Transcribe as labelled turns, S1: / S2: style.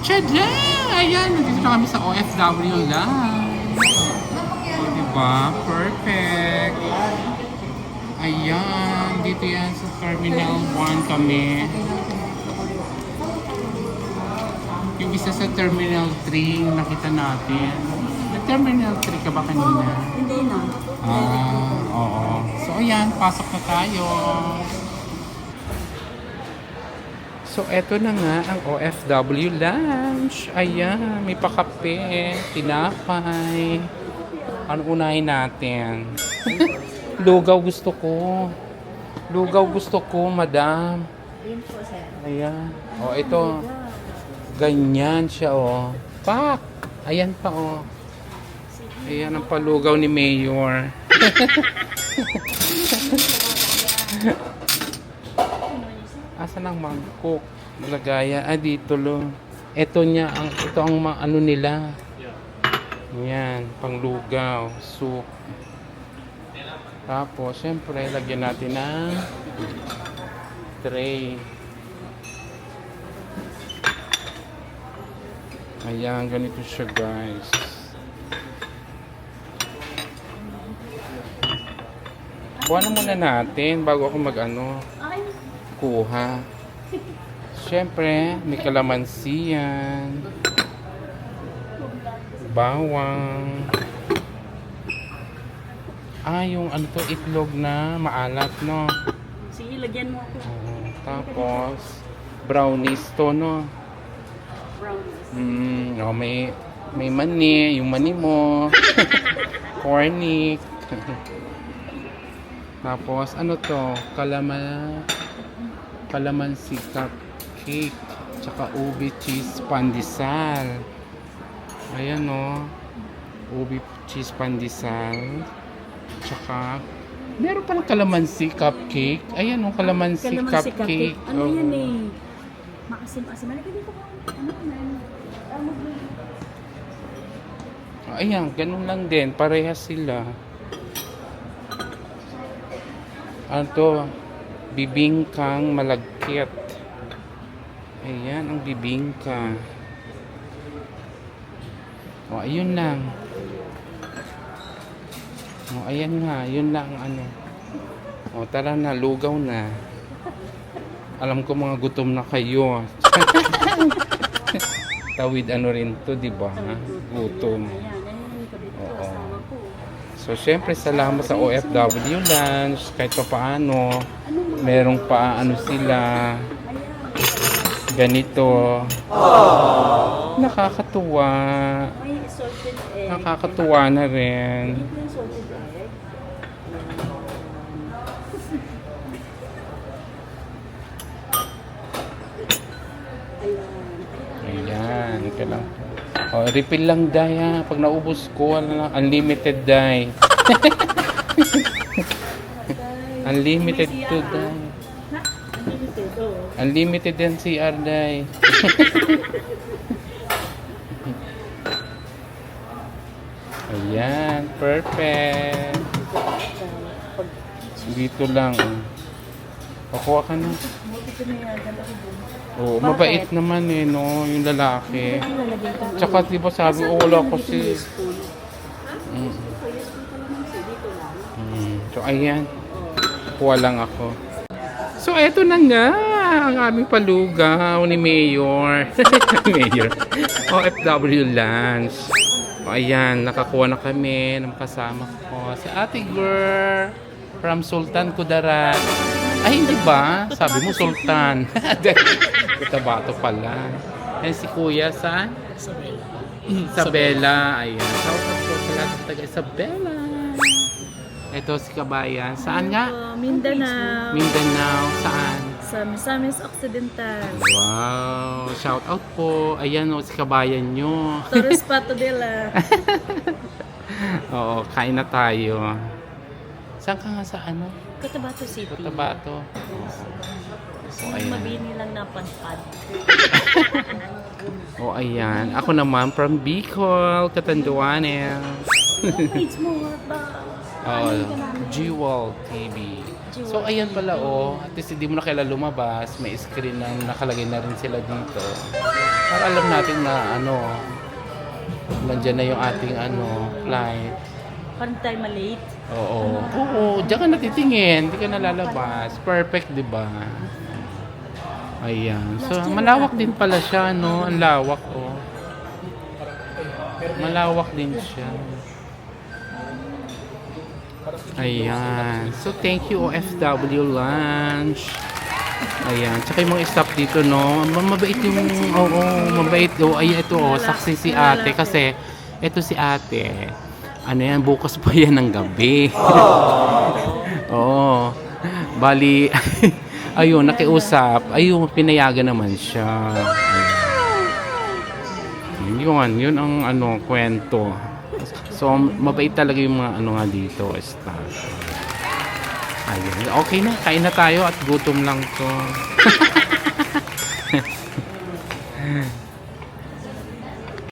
S1: Tada! Ayan, nandito na kami sa OFW lang. O, diba? Perfect. Ayan, dito yan sa Terminal 1 kami. Yung isa sa Terminal 3 yung nakita natin. Sa Terminal 3 ka ba kanina?
S2: Hindi na.
S1: Oo. So, ayan, pasok na tayo. So, eto na nga ang OFW lunch. Ayan, may pakape, tinapay. Ano unahin natin? Lugaw gusto ko. Lugaw gusto ko, madam.
S2: Yun po, sir.
S1: Ayan. O, ito. Ganyan siya, o. Pak! Ayan pa, o. Ayan ang palugaw ni Mayor. Asan ang mangkok? Lagayan. Dito lo. Ito ang ano nila. Yan, panglugaw, soup. Tapos, syempre, lagyan natin ng tray. Ayan, ganito siya, guys. Kuha muna natin bago ako kuha. Syempre, may kalamansi yan. Bawang. Yung itlog na maalat, no?
S2: Sige, lagyan mo ako.
S1: Tapos, brownies to, no?
S2: Brownies.
S1: May mani, yung mani mo. Cornic. Tapos, kalamansi cupcake. Tsaka ubi cheese pandesal. Ayan, no? Ubi cheese pandesal. Tsaka, meron palang kalamansi cupcake. Ayan, no? Kalamansi cupcake.
S2: Ano yan eh? Maasim-asim. Ano dito ko?
S1: Ayan, ganun lang din. Parehas sila. Bibingkang malagkit. Ayan, ang bibingka. Ayun lang. Ayan nga, yun lang tara na, lugaw na. Alam ko mga gutom na kayo. Tawid rin to, di ba? Gutom. Oo. So, syempre, salamat sa OFW lunch. Kahit pa paano, merong sila. Ganito. Nakakatuwa. Nakakatuwa na rin. Ayan, ito lang. Refill lang, Day, ha. Pag naubos ko, unlimited, Day. Unlimited to, Day. Unlimited yan CR, Day. Ayan, perfect. Dito lang. Pakuha ka na. Mabait naman no, yung lalaki. Tsaka diba sabi, wala ko si... So, ayan. Kuha lang ako. So, eto na nga ang aming palugaw ni Mayor. Mayor. OFW lunch. Ayan, nakakuha na kami ng kasama ko. Si Ate Girl from Sultan Kudarat. Ay, hindi ba? Sabi mo Sultan. Cotabato pala. Ayan si Kuya sa Isabela. Ayan. Shout out po sa lahat ng taga Isabela. Ito si Kabayan. Saan nga?
S2: Mindanao.
S1: Mindanao. Saan?
S2: Sa Misamis Occidental.
S1: Wow. Shout out po. Ayan si Kabayan nyo.
S2: Torres Pato de la.
S1: Oo, kain na tayo. Saan ka nga sa
S2: Cotabato City.
S1: Cotabato. So, ayan.
S2: Mabini lang na panpad.
S1: Ayan. Ako naman from Bicol, Catanduanes.
S2: Page mo ba?
S1: Jewel TV. So, ayan pala, at least hindi mo na kailangan lumabas. May screen na nakalagay na rin sila dito. Para alam natin na ano, nandiyan na yung ating ano, flight.
S2: Parang tayo malate.
S1: Oo. Oo, diyan ka natitingin, hindi ka nalalabas. Perfect, di ba? Ayan. So, malawak din pala siya, no? Ang lawak, oh. Malawak din siya. Ayan. So, thank you, OFW Lunch. Ayan. Tsaka yung mga staff dito, no? Mabait yung, oo, mabait. Oh, ay, ito, oh, saksi si ate. Kasi, ito si ate. Ano yan, bukas pa yan ng gabi. Oo. Bali, ayun, nakiusap. Ayun, pinayagan naman siya. Ayun. Yun ang ano, kwento. So, mabait talaga yung mga ano nga dito, staff. Ayun. Okay na, kain na tayo at gutom lang to.